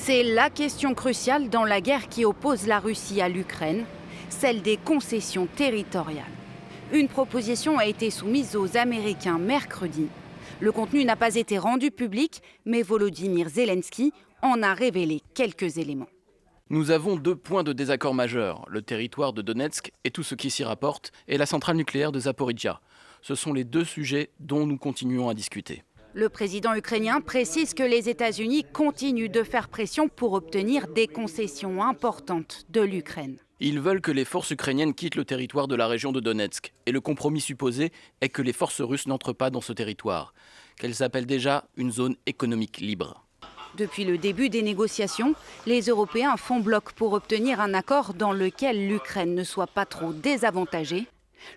C'est la question cruciale dans la guerre qui oppose la Russie à l'Ukraine, celle des concessions territoriales. Une proposition a été soumise aux Américains mercredi. Le contenu n'a pas été rendu public, mais Volodymyr Zelensky en a révélé quelques éléments. Nous avons 2 points de désaccord majeurs, le territoire de Donetsk et tout ce qui s'y rapporte, et la centrale nucléaire de Zaporijia. Ce sont les 2 sujets dont nous continuons à discuter. Le président ukrainien précise que les États-Unis continuent de faire pression pour obtenir des concessions importantes de l'Ukraine. Ils veulent que les forces ukrainiennes quittent le territoire de la région de Donetsk. Et le compromis supposé est que les forces russes n'entrent pas dans ce territoire, qu'elles appellent déjà une zone économique libre. Depuis le début des négociations, les Européens font bloc pour obtenir un accord dans lequel l'Ukraine ne soit pas trop désavantagée.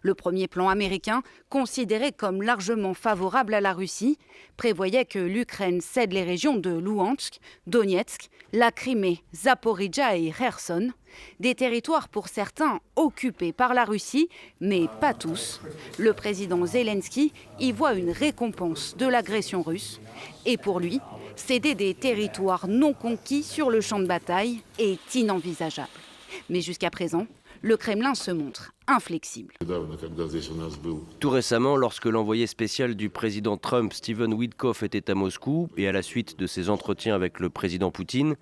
Le premier plan américain, considéré comme largement favorable à la Russie, prévoyait que l'Ukraine cède les régions de Louhansk, Donetsk, la Crimée, Zaporijia et Kherson, des territoires pour certains occupés par la Russie, mais pas tous. Le président Zelensky y voit une récompense de l'agression russe. Et pour lui, céder des territoires non conquis sur le champ de bataille est inenvisageable. Mais jusqu'à présent, le Kremlin se montre inflexible. Tout récemment, lorsque l'envoyé spécial du président Trump, Stephen Witkoff, était à Moscou, et à la suite de ses entretiens avec le président Poutine,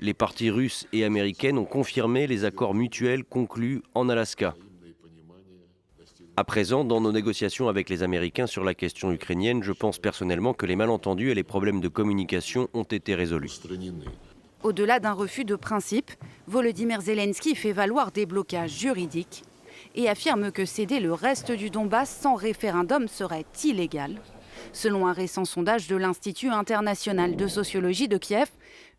les parties russes et américaines ont confirmé les accords mutuels conclus en Alaska. À présent, dans nos négociations avec les Américains sur la question ukrainienne, je pense personnellement que les malentendus et les problèmes de communication ont été résolus. Au-delà d'un refus de principe, Volodymyr Zelensky fait valoir des blocages juridiques et affirme que céder le reste du Donbass sans référendum serait illégal. Selon un récent sondage de l'Institut international de sociologie de Kiev,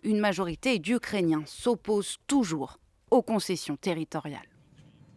une majorité d'Ukrainiens s'oppose toujours aux concessions territoriales.